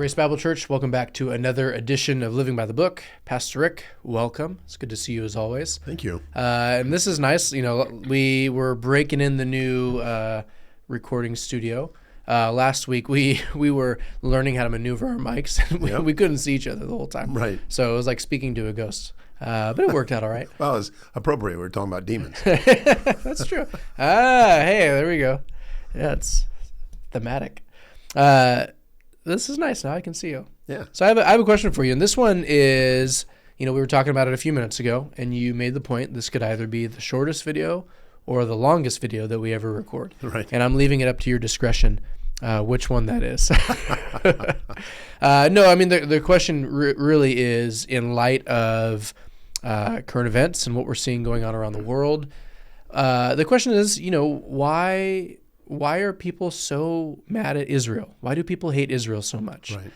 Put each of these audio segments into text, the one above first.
Grace Bible Church, welcome back to another edition of Living by the Book. Pastor Rick, welcome. It's good to see you as always. Thank you. And this is nice. You know, we were breaking in the new recording studio. Last week, we were learning how to maneuver our mics. And we couldn't see each other the whole time. Right. So it was like speaking to a ghost. But it worked out all right. Well, it's appropriate. We're talking about demons. That's true. Hey, there we go. Yeah, it's thematic. This is nice. Now I can see you. Yeah. So I have a question for you. And this one is, we were talking about it a few minutes ago, and you made the point this could either be the shortest video or the longest video that we ever record. Right. And I'm leaving it up to your discretion which one that is. No, I mean, the question really is in light of current events and what we're seeing going on around the world. The question is, why are people so mad at Israel? Why do people hate Israel so much? Right.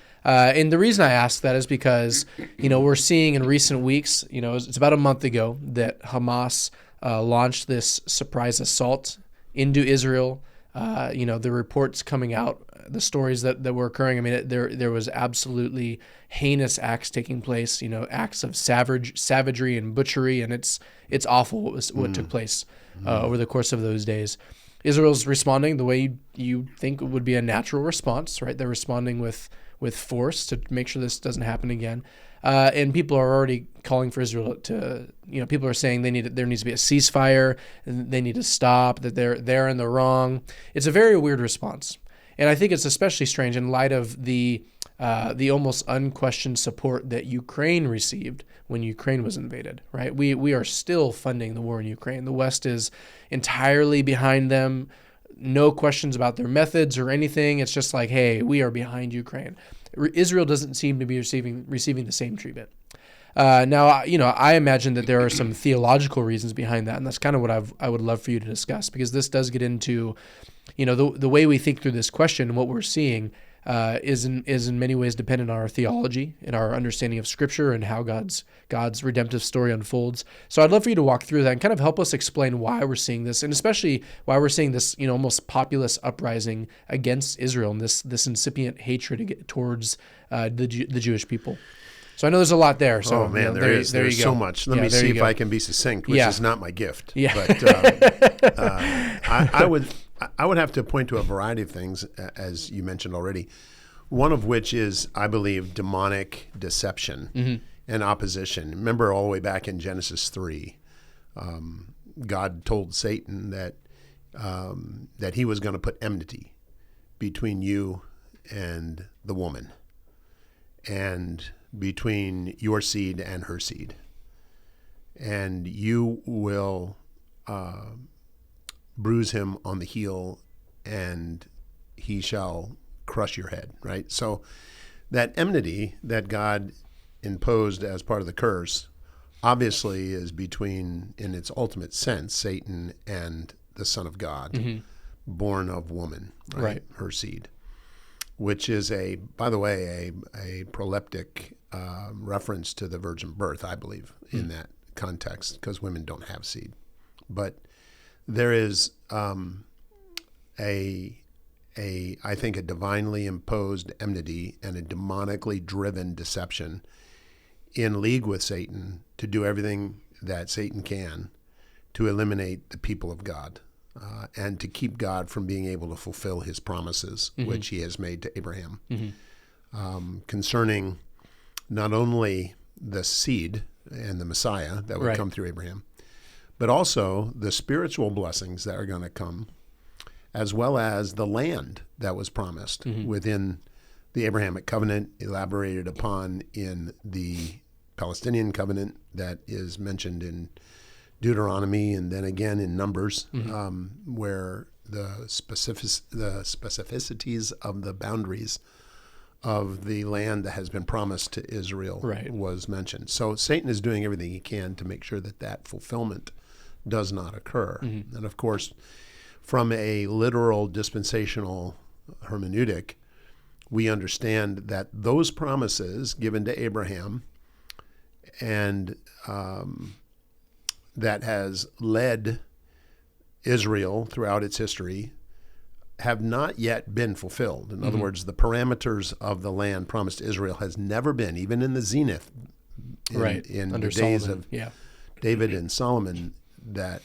And the reason I ask that is because, we're seeing in recent weeks, it's about a month ago that Hamas launched this surprise assault into Israel. The reports coming out, the stories that were occurring, I mean, there was absolutely heinous acts taking place, acts of savagery and butchery, and it's awful what took place over the course of those days. Israel's responding the way you think would be a natural response, right? They're responding with force to make sure this doesn't happen again. And people are already calling for Israel to, people are saying there needs to be a ceasefire, and they need to stop, that they're in the wrong. It's a very weird response. And I think it's especially strange in light of the almost unquestioned support that Ukraine received when Ukraine was invaded, right? We are still funding the war in Ukraine. The West is entirely behind them. No questions about their methods or anything. It's just like, hey, we are behind Ukraine. Israel doesn't seem to be receiving the same treatment. Now, I imagine that there are some theological reasons behind that, and that's kind of what I would love for you to discuss, because this does get into, the way we think through this question and what we're seeing is in many ways dependent on our theology and our understanding of Scripture and how God's redemptive story unfolds. So I'd love for you to walk through that and kind of help us explain why we're seeing this, and especially why we're seeing this, almost populist uprising against Israel and this incipient hatred towards the Jewish people. So I know there's a lot there. So there's so much. Let me see if I can be succinct, which is not my gift. Yeah. But I would have to point to a variety of things, as you mentioned already, one of which is, I believe, demonic deception and opposition. Remember all the way back in Genesis 3, God told Satan that he was going to put enmity between you and the woman, and between your seed and her seed. And you will bruise him on the heel, and he shall crush your head, right? So that enmity that God imposed as part of the curse obviously is between, in its ultimate sense, Satan and the Son of God, born of woman, right? Her seed, which is by the way, a proleptic reference to the virgin birth, I believe, in that context, because women don't have seed. But there is I think, a divinely imposed enmity and a demonically driven deception in league with Satan to do everything that Satan can to eliminate the people of God and to keep God from being able to fulfill his promises, which he has made to Abraham, concerning not only the seed and the Messiah that would come through Abraham, but also the spiritual blessings that are going to come, as well as the land that was promised within the Abrahamic covenant, elaborated upon in the Palestinian covenant that is mentioned in Deuteronomy and then again in Numbers, where the specificities of the boundaries of the land that has been promised to Israel was mentioned. So Satan is doing everything he can to make sure that fulfillment does not occur. And of course, from a literal dispensational hermeneutic, we understand that those promises given to Abraham and that has led Israel throughout its history have not yet been fulfilled. In other words, the parameters of the land promised to Israel has never been, even in the zenith, in Under the days Solomon. of Yeah. David and Solomon, that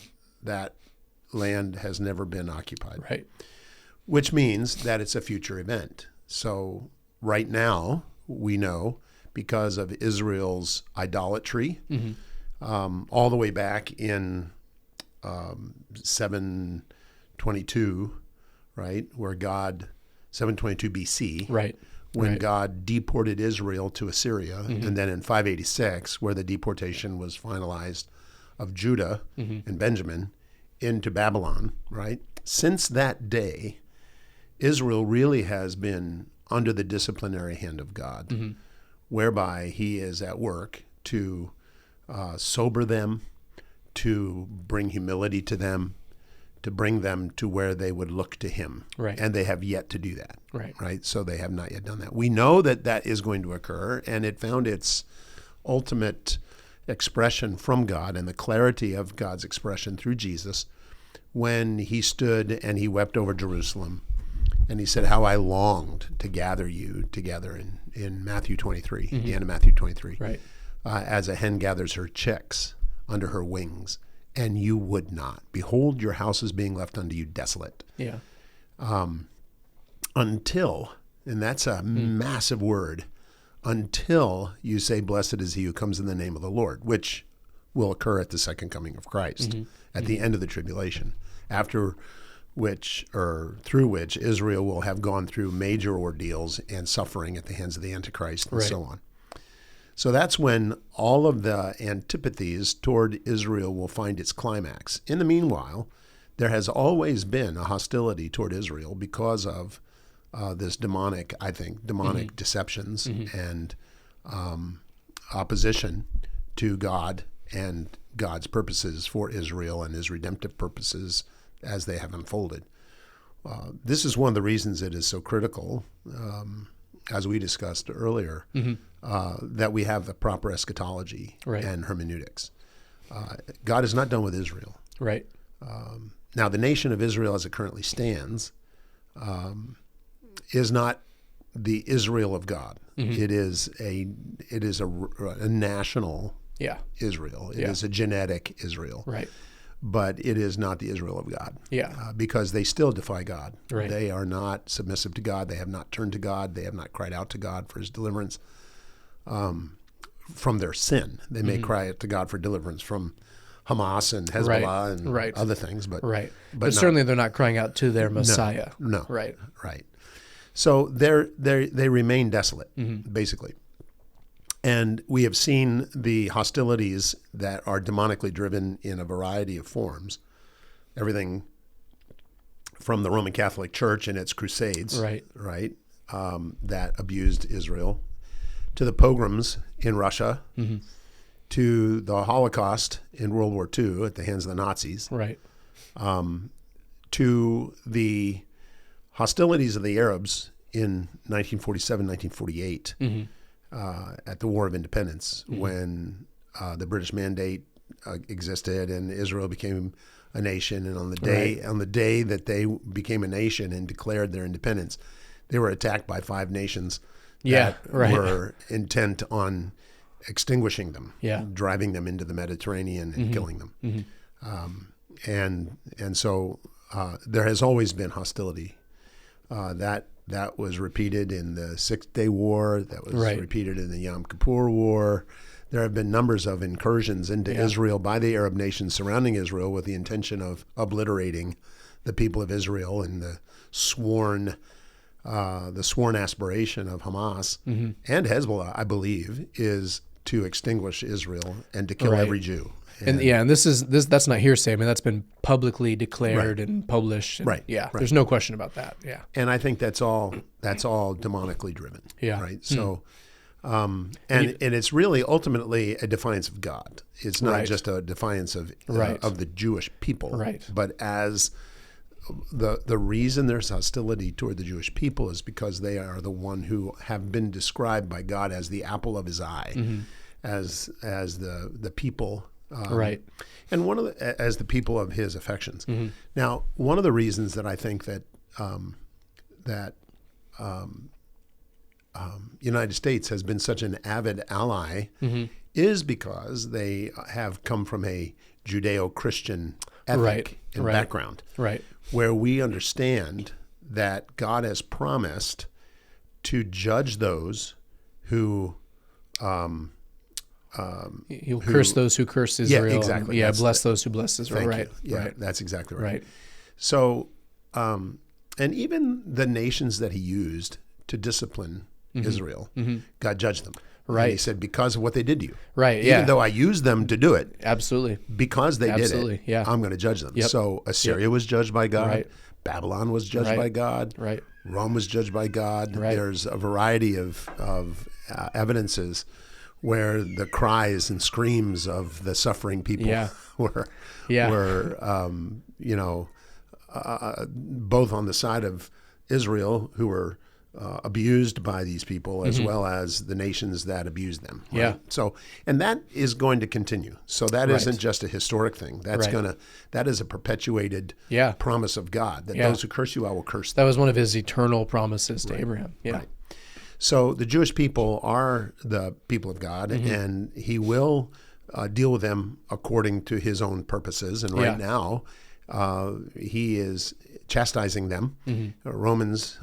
land has never been occupied. Right. Which means that it's a future event. So right now, we know because of Israel's idolatry, all the way back in 722, right, where 722 BC, Right. when Right. God deported Israel to Assyria, and then in 586, where the deportation was finalized of Judah and Benjamin into Babylon, right? Since that day, Israel really has been under the disciplinary hand of God, whereby he is at work to sober them, to bring humility to them, to bring them to where they would look to him. Right. And they have yet to do that. Right. So they have not yet done that. We know that that is going to occur, and it found its ultimate expression from God and the clarity of God's expression through Jesus when he stood and he wept over Jerusalem. And he said, how I longed to gather you together in Matthew 23, the end of Matthew 23, Right. As a hen gathers her chicks under her wings, and you would not. Behold, your house is being left unto you desolate. Yeah. Until, and that's a massive word, until you say, blessed is he who comes in the name of the Lord, which will occur at the second coming of Christ, at the end of the tribulation, after which, or through which, Israel will have gone through major ordeals and suffering at the hands of the Antichrist and so on. So that's when all of the antipathies toward Israel will find its climax. In the meanwhile, there has always been a hostility toward Israel because of this demonic deceptions and opposition to God and God's purposes for Israel and his redemptive purposes as they have unfolded. This is one of the reasons it is so critical, as we discussed earlier, that we have the proper eschatology and hermeneutics. God is not done with Israel. Right. Now, the nation of Israel as it currently stands is not the Israel of God. It is a national Israel. It is a genetic Israel. Right. But it is not the Israel of God. Because they still defy God. Right. They are not submissive to God. They have not turned to God. They have not cried out to God for his deliverance from their sin. They may cry out to God for deliverance from Hamas and Hezbollah and other things. But certainly they're not crying out to their Messiah. No. Right. So they remain desolate, basically. And we have seen the hostilities that are demonically driven in a variety of forms. Everything from the Roman Catholic Church and its crusades, that abused Israel, to the pogroms in Russia, to the Holocaust in World War II at the hands of the Nazis, to the hostilities of the Arabs in 1947, 1948, at the War of Independence, when the British Mandate existed and Israel became a nation. And on the day that they became a nation and declared their independence, they were attacked by 5 nations that were intent on extinguishing them, driving them into the Mediterranean and killing them. And so there has always been hostility. That was repeated in the Six-Day War. That was repeated in the Yom Kippur War. There have been numbers of incursions into Israel by the Arab nations surrounding Israel with the intention of obliterating the people of Israel, and the sworn aspiration of Hamas and Hezbollah, I believe, is to extinguish Israel and to kill every Jew. And that's not hearsay. I mean, that's been publicly declared and published. And there's no question about that. Yeah. And I think that's all demonically driven. Right. So, and it's really ultimately a defiance of God. It's not just a defiance of the Jewish people. Right. But as the reason there's hostility toward the Jewish people is because they are the one who have been described by God as the apple of his eye, as the people. And as the people of his affections. Now, one of the reasons that I think that that United States has been such an avid ally is because they have come from a Judeo-Christian ethic and background, where we understand that God has promised to judge those who He'll curse those who curse Israel. Yeah, exactly. Bless those who bless Israel. Thank you. Yeah, that's exactly right. Right. So, and even the nations that he used to discipline Israel, God judged them. Right. And he said, because of what they did to you. Right. Even though I used them to do it. Absolutely. Because they did it, yeah. I'm going to judge them. Yep. So Assyria was judged by God. Right. Babylon was judged by God. Right. Rome was judged by God. Right. There's a variety of evidences where the cries and screams of the suffering people were both on the side of Israel, who were abused by these people, as well as the nations that abused them. Right? Yeah. So, and that is going to continue. So that isn't just a historic thing. That's that is a perpetuated promise of God that those who curse you, I will curse them. That was one of his eternal promises to Abraham. Yeah. Right. So the Jewish people are the people of God, and he will deal with them according to his own purposes. And right now, he is chastising them. Romans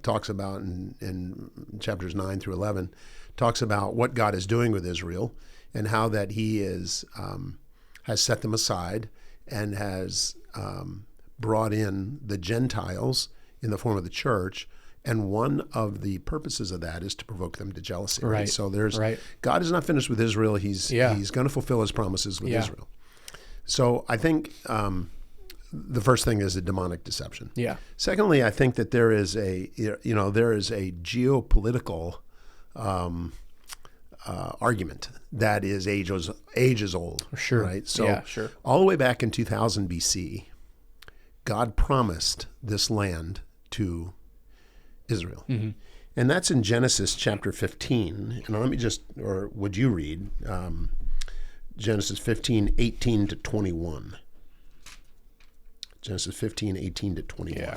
talks about in chapters 9 through 11, talks about what God is doing with Israel and how that he is has set them aside and has brought in the Gentiles in the form of the church. And one of the purposes of that is to provoke them to jealousy. Right. So there's God is not finished with Israel. He's going to fulfill his promises with Israel. So I think the first thing is a demonic deception. Yeah. Secondly, I think that there is a geopolitical argument that is ages old. Sure. Right. So all the way back in 2000 BC, God promised this land to Israel. And that's in Genesis chapter 15. And let me or would you read Genesis 15, 18 to 21. Genesis 15, 18 to 21. Yeah.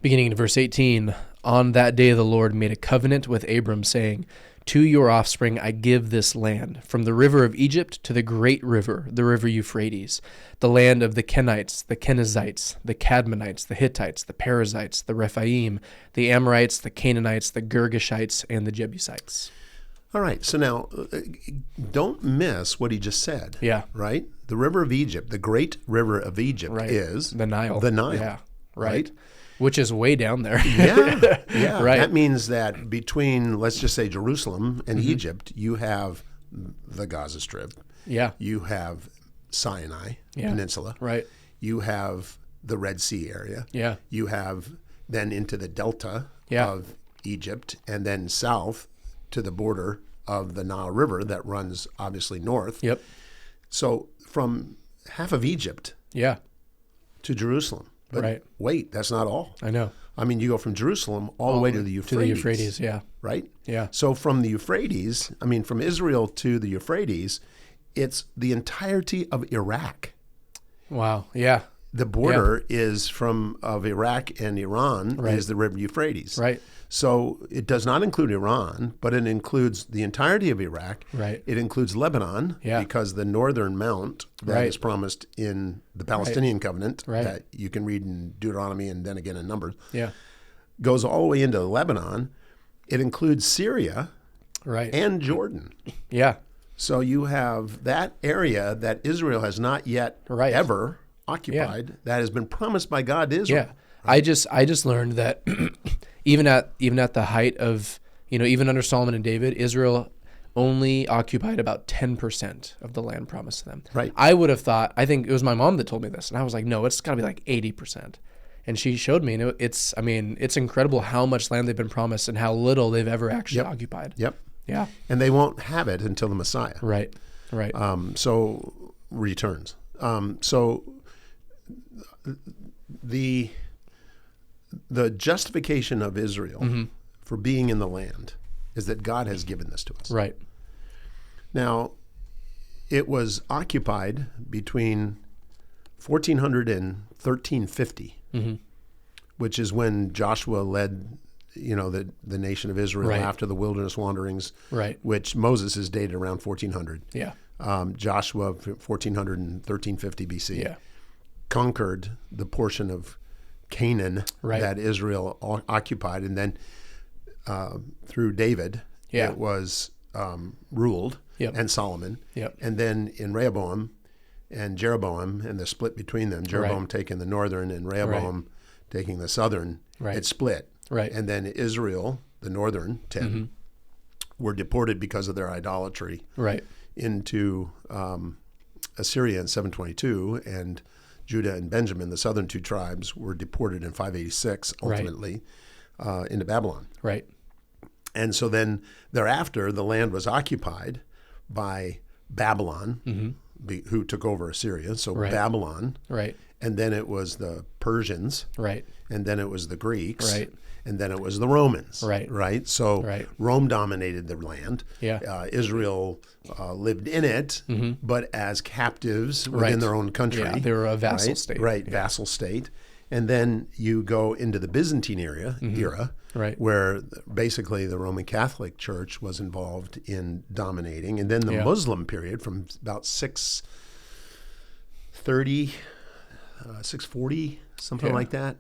Beginning in verse 18, on that day the Lord made a covenant with Abram, saying, to your offspring I give this land, from the river of Egypt to the great river, the river Euphrates, the land of the Kenites, the Kenizzites, the Cadmonites, the Hittites, the Perizzites, the Rephaim, the Amorites, the Canaanites, the Girgashites, and the Jebusites. All right, so now don't miss what he just said. Yeah. Right? The river of Egypt, the great river of Egypt is the Nile. The Nile. Yeah. Right. Which is way down there. Yeah. Right. That means that between, let's just say, Jerusalem and Egypt, you have the Gaza Strip. Yeah. You have Sinai Peninsula. Right. You have the Red Sea area. Yeah. You have then into the delta of Egypt, and then south to the border of the Nile River that runs obviously north. Yep. So from half of Egypt to Jerusalem. But wait, that's not all. I know. I mean, you go from Jerusalem all the way to the Euphrates. To the Euphrates, Right? Yeah. So from the Euphrates, from Israel to the Euphrates, it's the entirety of Iraq. Wow. Yeah. The border is of Iraq and Iran is the river Euphrates. Right. So it does not include Iran, but it includes the entirety of Iraq. Right. It includes Lebanon because the northern mount that is promised in the Palestinian covenant that you can read in Deuteronomy and then again in Numbers goes all the way into Lebanon. It includes Syria and Jordan. Yeah. So you have that area that Israel has not yet ever occupied that has been promised by God to Israel. Yeah. I just learned that even at the height of, even under Solomon and David, Israel only occupied about 10% of the land promised to them. Right. I would have thought, I think it was my mom that told me this, and I was like, no, it's got to be like 80%. And she showed me, and it's incredible how much land they've been promised and how little they've ever actually occupied. Yep. Yeah. And they won't have it until the Messiah. Right. Right. So returns. So the justification of Israel for being in the land is that God has given this to us. Right. Now, it was occupied between 1400 and 1350, which is when Joshua led, the nation of Israel Right. after the wilderness wanderings, Right. which Moses is dated around 1400. Yeah. Joshua, 1400 and 1350 BC, Yeah. conquered the portion of Canaan Right. that Israel occupied, and then through David, Yeah. it was ruled, Yep. and Solomon, Yep. and then in Rehoboam and Jeroboam, and the split between them, Jeroboam taking the northern and Rehoboam taking the southern, Right. it split. Right. And then Israel, the northern 10, were deported because of their idolatry Right. into Assyria in 722, and Judah and Benjamin, the southern two tribes, were deported in 586, ultimately, into Babylon. Right. And so then thereafter, the land was occupied by Babylon, who took over Assyria. So Right. Babylon, Right. and then it was the Persians, Right. and then it was the Greeks, Right. and then it was the Romans, Right. right? So Right. Rome dominated the land. Yeah. Israel lived in it, but as captives within Right. their own country. Yeah, they were a vassal right? state. Right, Yeah. vassal state. And then you go into the Byzantine era, Right. where basically the Roman Catholic Church was involved in dominating. And then the Yeah. Muslim period from about 630, 640, something Yeah. like that.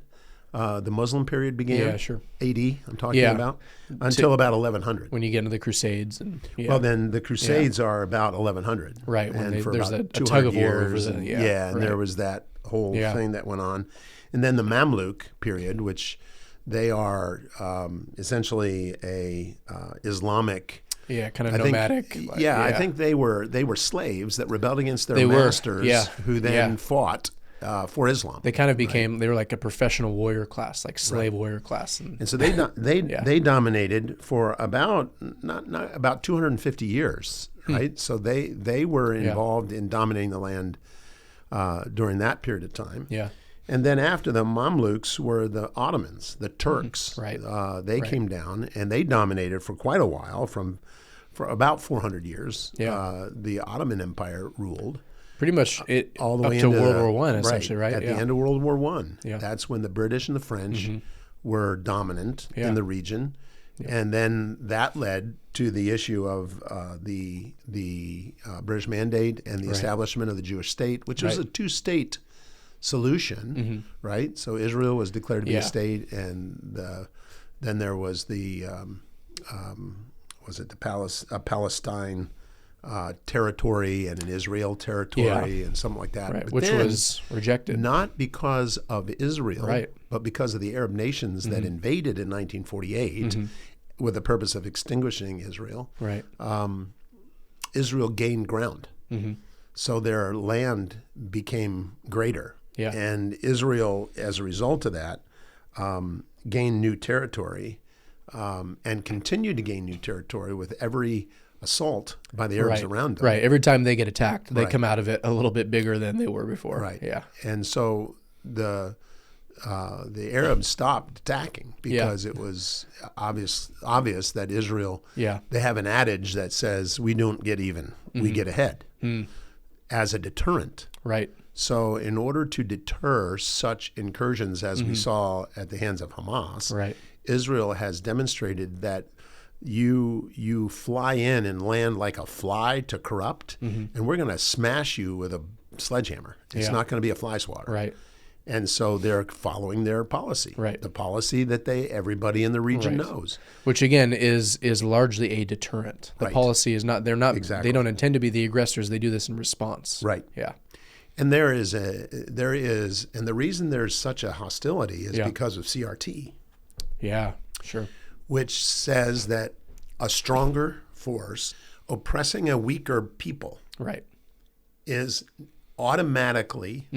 The Muslim period began. Yeah, sure. AD, I'm talking Yeah. about, until about 1100. When you get into the Crusades and Well, then the Crusades are about 1100. Right, when And for there's about a 200 tug of war over years. the- And, yeah, and right. there was that whole Yeah. thing that went on. And then the Mamluk period, which they are essentially a Islamic. yeah, kind of I think- nomadic. I think they were slaves that rebelled against their They were, masters, yeah, who then yeah. fought for Islam. They kind of became they were like a professional warrior class, like slave warrior class. And so they they dominated for about not about 250 years, right? So they were involved in dominating the land during that period of time. Yeah. And then after the Mamluks were the Ottomans, the Turks. Right. They came down and they dominated for quite a while, for about 400 years. Yeah. The Ottoman Empire ruled. Pretty much it All the up way to into World War One, essentially, right? At Yeah. the end of World War One. Yeah. That's when the British and the French were dominant Yeah. in the region. And then that led to the issue of the British Mandate and the establishment of the Jewish state, which was a two-state solution, right? So Israel was declared to be a state, and then there was the Palestine territory and an Israel territory and something like that, Right, but which then, was rejected. not because of Israel, Right. but because of the Arab nations that invaded in 1948 with the purpose of extinguishing Israel. Right. Israel gained ground. So their land became greater. Yeah. And Israel, as a result of that, gained new territory and continued to gain new territory with every assault by the Arabs around them. Right. Every time they get attacked, they come out of it a little bit bigger than they were before. Right. Yeah. And so the Arabs stopped attacking because it was obvious that Israel, they have an adage that says, we don't get even, we get ahead, as a deterrent. Right. So in order to deter such incursions as we saw at the hands of Hamas, Right. Israel has demonstrated that you fly in and land like a fly to corrupt, and we're going to smash you with a sledgehammer. It's not going to be a fly swatter. Right. And so they're following their policy, Right. the policy that everybody in the region knows. Which again is largely a deterrent. The policy is not. They're not. Exactly. They don't intend to be the aggressors. They do this in response. Right. Yeah. And and the reason there's such a hostility is because of CRT. Yeah. Sure. Which says that a stronger force oppressing a weaker people Right. is automatically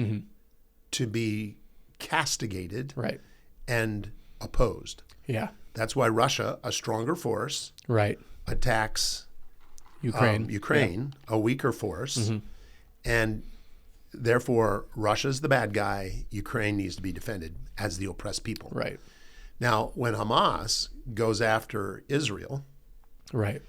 to be castigated Right. and opposed. Yeah. That's why Russia, a stronger force, Right. attacks Ukraine. a weaker force, and therefore Russia's the bad guy. Ukraine needs to be defended as the oppressed people. Right. Now, when Hamas goes after Israel, Right.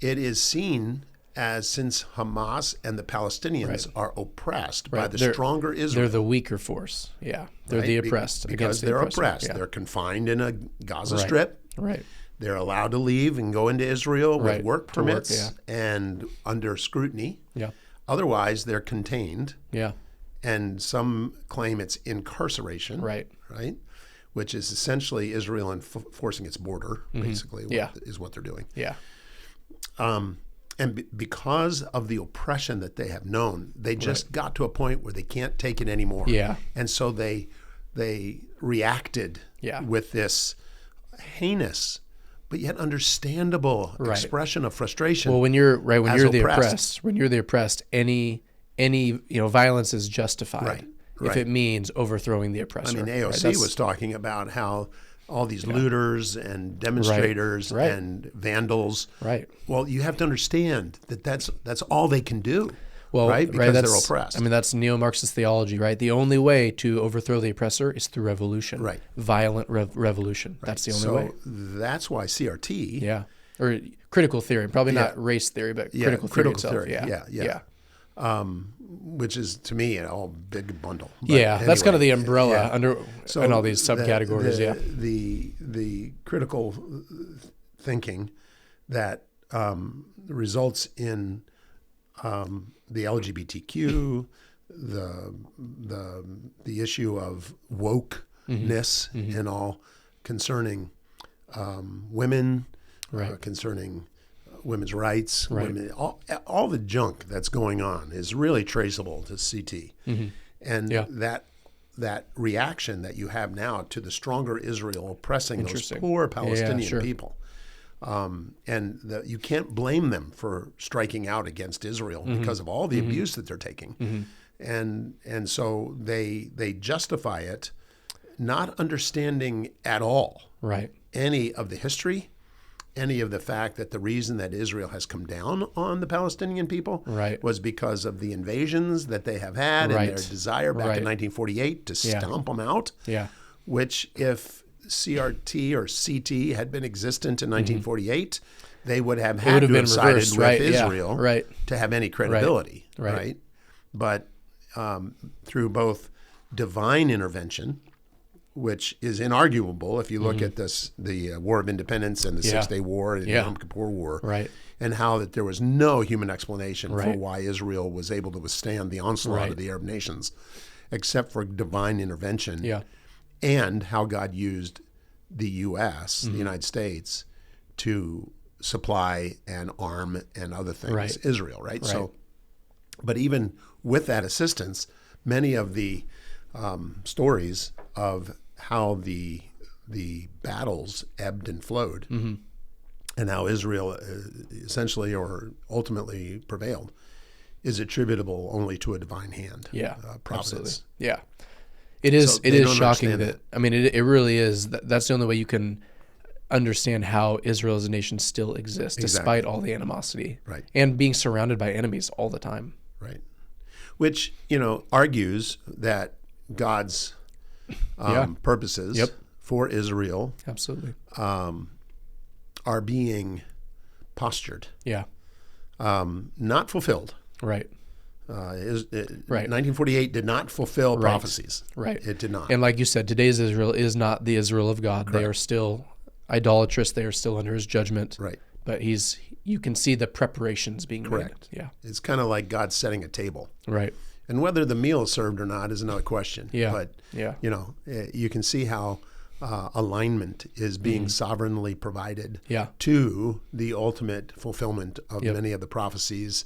it is seen as since Hamas and the Palestinians Right. are oppressed by Right. the They're- stronger They're Israel. the weaker force. Yeah. They're right? the oppressed Because against the they're oppressor. oppressed. Yeah. They're confined in a Gaza Right. Strip. Right. They're allowed to leave and go into Israel with Right. work To work, permits and under scrutiny. Yeah. Otherwise, they're contained, Yeah. and some claim it's incarceration. Right. Right, which is essentially Israel enforcing its border. Basically, Yeah. is what they're doing. Yeah. And because of the oppression that they have known, they just got to a point where they can't take it anymore. Yeah. And so they reacted Yeah. with this heinous but yet understandable expression of frustration. Well, when you're as the oppressed. oppressed, any violence is justified if Right. it means overthrowing the I oppressor. mean, right? AOC That's- was talking about how all these looters and demonstrators Right. and vandals. Right. Well, you have to understand that that's all they can do. Well, right? Because they're that's- oppressed. I mean, that's neo-Marxist theology, right? The only way to overthrow the oppressor is through revolution. Right. Violent revolution. That's the only way. So that's why CRT. Yeah. Or critical theory, probably not race theory, but critical theory itself. Yeah. Which is to me a all big bundle. But Yeah, that's kind of the anyway, umbrella under So and all these subcategories. the critical thinking that results in the LGBTQ, the issue of wokeness and all concerning women, concerning women's rights, women, all the junk that's going on is really traceable to CT, and that reaction that you have now to the stronger Israel oppressing those poor Palestinian people. And you can't blame them for striking out against Israel because of all the abuse that they're taking. And so they justify it, not understanding at all any of the history, any of the fact that the reason that Israel has come down on the Palestinian people was because of the invasions that they have had and their desire back in 1948 to stomp them out, which if CRT or CT had been existent in 1948, they would have had to have sided with Israel to have any credibility, right? But through both divine intervention, which is inarguable if you look at the War of Independence and the Six-Day War and the Yom Kippur War, and how that there was no human explanation for why Israel was able to withstand the onslaught of the Arab nations, except for divine intervention, and how God used the U.S., the United States, to supply and arm and other things Israel, right? So, but even with that assistance, many of the stories of how the battles ebbed and flowed, and how Israel essentially or ultimately prevailed, is attributable only to a divine hand, providence. Absolutely. Yeah, it is. So it they is don't shocking understand that. I mean, it really is. That's the only way you can understand how Israel as a nation still exists, despite all the animosity, and being surrounded by enemies all the time. Right. Which argues that God's purposes for Israel are being postured, not fulfilled. Right. 1948 did not fulfill prophecies. It did not. And like you said, today's Israel is not the Israel of God. They are still idolatrous. They are still under his judgment. Right. But you can see the preparations being made. Yeah. It's kind of like God setting a table. Right. And whether the meal is served or not is another question. But you can see how alignment is being sovereignly provided to the ultimate fulfillment of many of the prophecies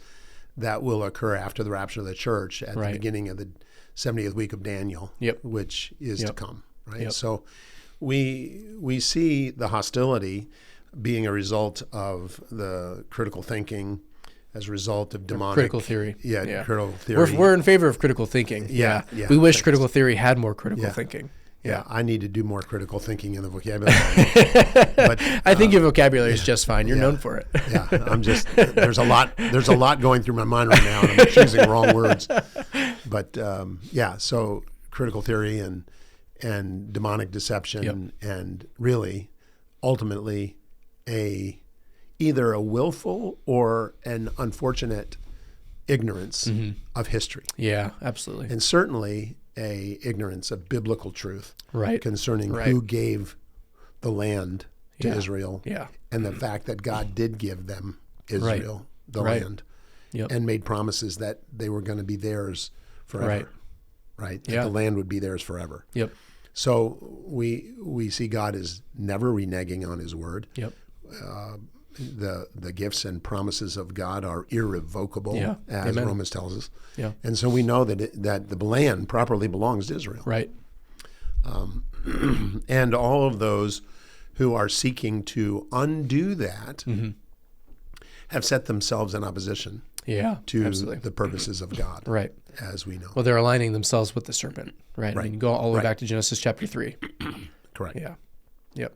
that will occur after the rapture of the church at the beginning of the 70th week of Daniel, which is to come. Right. So we see the hostility being a result of the critical thinking, as a result of demonic critical theory. Critical theory. We're in favor of critical thinking. We wish critical theory had more critical thinking. I need to do more critical thinking in the vocabulary. But I think your vocabulary is just fine. You're known for it. I'm just there's a lot going through my mind right now, and I'm choosing wrong words. But so critical theory and demonic deception and really ultimately a either a willful or an unfortunate ignorance of history. Yeah, absolutely. And certainly a ignorance of biblical truth Right. concerning Right. who gave the land to Yeah. Israel, Yeah. and the fact that God did give them Israel, the Right. land, Yep. and made promises that they were going to be theirs forever. Right. Right? Yeah. That the land would be theirs forever. Yep. So we see God is never reneging on his word. Yep. The gifts and promises of God are irrevocable, Yeah. as Amen. Romans tells us. Yeah. And so we know that the land properly belongs to Israel. Right. And all of those who are seeking to undo that have set themselves in opposition Yeah. to absolutely. the purposes of God, Right. as we know. Well, they're aligning themselves with the serpent. Right. I mean, you go all the way Right. back to Genesis chapter 3. Correct. Yeah. Yep.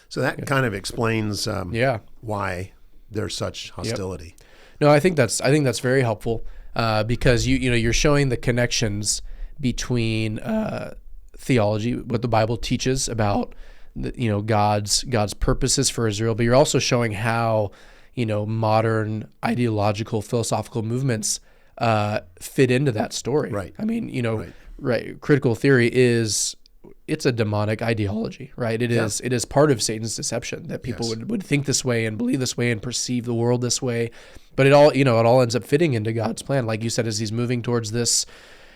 So that kind of explains Yeah. why there's such hostility. No, I think that's very helpful because you're showing the connections between theology, what the Bible teaches about God's purposes for Israel, but you're also showing how modern ideological philosophical movements fit into that story. Right. I mean, Right. right. Critical theory it's a demonic ideology, right? It is part of Satan's deception that people Yes. would think this way and believe this way and perceive the world this way. But it all ends up fitting into God's plan. Like you said, as he's moving towards this,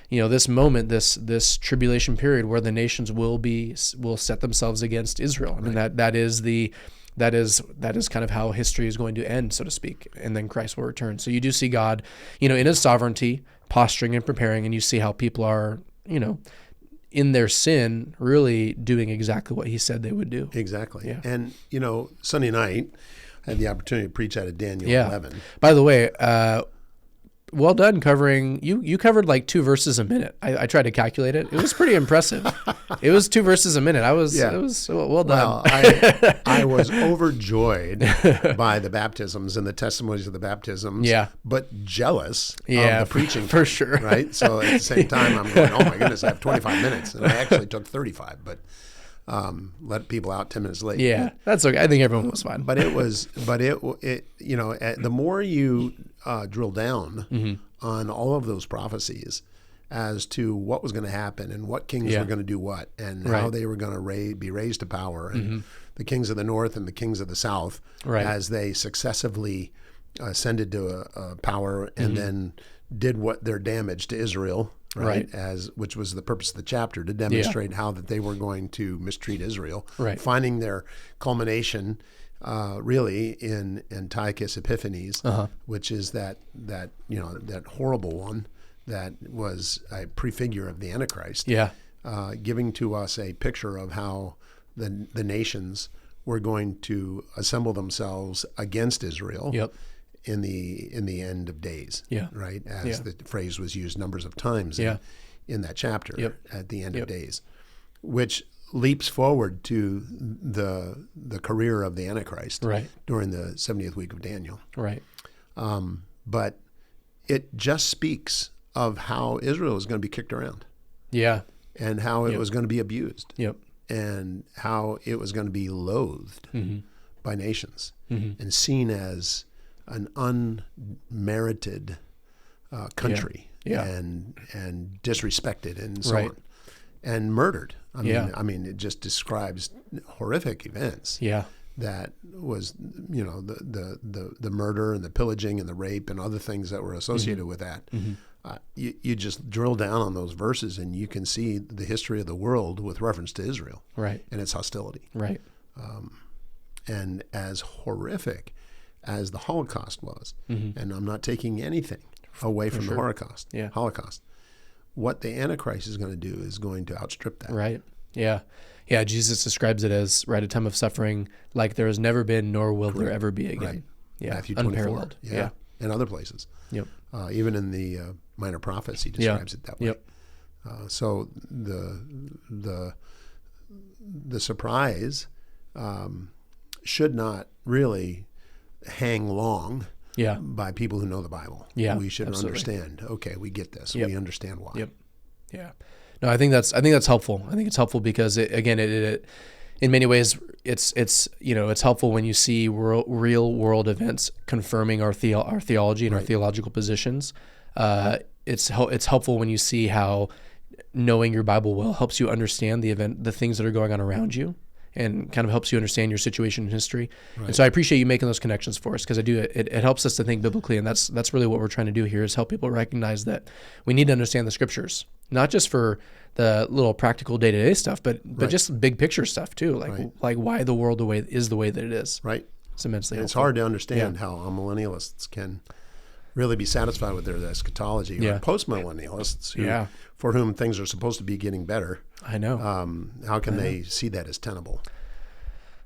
this moment, this tribulation period where the nations will set themselves against Israel. I mean, that is kind of how history is going to end, so to speak, and then Christ will return. So you do see God, in his sovereignty, posturing and preparing, and you see how people are, in their sin, really doing exactly what he said they would do. Exactly. Yeah. And, Sunday night, I had the opportunity to preach out of Daniel Yeah. 11. By the way, well done covering. You covered like 2 verses a minute. I tried to calculate it. It was pretty impressive. It was 2 verses a minute. It was well done. Well, I was overjoyed by the baptisms and the testimonies of the baptisms, Yeah. but jealous of Yeah, the preaching. for sure. Right? So at the same time, I'm going, oh my goodness, I have 25 minutes. And I actually took 35, but let people out 10 minutes late. Yeah, that's okay. I think everyone was fine. But the more you drill down on all of those prophecies as to what was going to happen and what kings were going to do what and how they were going to be raised to power and the kings of the north and the kings of the south as they successively ascended to power and then did what their damage to Israel. Right, which was the purpose of the chapter, to demonstrate how that they were going to mistreat Israel, finding their culmination really in Antiochus Epiphanes, which is that horrible one that was a prefigure of the Antichrist, giving to us a picture of how the nations were going to assemble themselves against Israel. In the end of days, right? As the phrase was used numbers of times in that chapter at the end of days, which leaps forward to the career of the Antichrist during the 70th week of Daniel. Right. But it just speaks of how Israel is going to be kicked around. Yeah. And how it was going to be abused. Yep. And how it was going to be loathed by nations and seen as an unmerited country and disrespected and so on, and murdered. I mean, it just describes horrific events. That was, the murder and the pillaging and the rape and other things that were associated with that. You just drill down on those verses and you can see the history of the world with reference to Israel and its hostility. And as horrific as the Holocaust was, and I'm not taking anything away from the Holocaust, what the Antichrist is going to do is going to outstrip that. Right. Yeah. Yeah. Jesus describes it as a time of suffering like there has never been, nor will there ever be again. Right. Yeah. Matthew 24. Unparalleled. Yeah. And other places. Yep. Even in the Minor Prophets, he describes it that way. Yep. So the surprise should not really hang long by people who know the Bible. We should understand, okay, we get this. We understand why. Yeah. No, I think that's helpful. I think it's helpful because it in many ways, it's helpful when you see real world events confirming our theology and our theological positions. It's helpful when you see how knowing your Bible well helps you understand the things that are going on around you, and kind of helps you understand your situation in history. Right. And so I appreciate you making those connections for us, because it helps us to think biblically, and that's really what we're trying to do here, is help people recognize that we need to understand the scriptures, not just for the little practical day-to-day stuff, but just big picture stuff too, like why the world is the way that it is. Right. It's immensely helpful. It's hard to understand how millennialists can really be satisfied with their eschatology, or post-millennialists for whom things are supposed to be getting better. I know. How can they see that as tenable?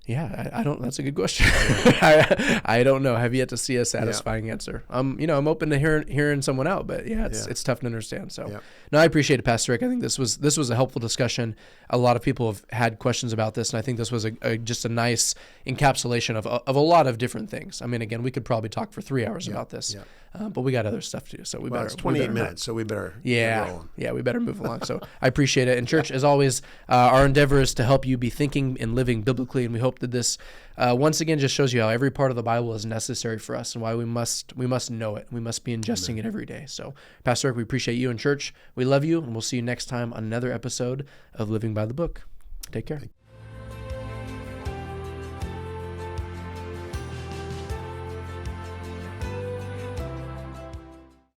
Yeah, I don't. That's a good question. I don't know. Have yet to see a satisfying answer. I'm open to hearing someone out, but it's tough to understand. So, no, I appreciate it, Pastor Rick. I think this was a helpful discussion. A lot of people have had questions about this, and I think this was just a nice encapsulation of a lot of different things. I mean, again, we could probably talk for 3 hours about this, but we got other stuff to do. So it's 28 minutes, so we better get rolling. Yeah, we better move along. So I appreciate it. And church, as always, our endeavor is to help you be thinking and living biblically, and we hope that this once again just shows you how every part of the Bible is necessary for us, and why we must know it. We must be ingesting it every day. So, Pastor Rick, we appreciate you, and church, we love you, and we'll see you next time on another episode of Living by the Book. Take care.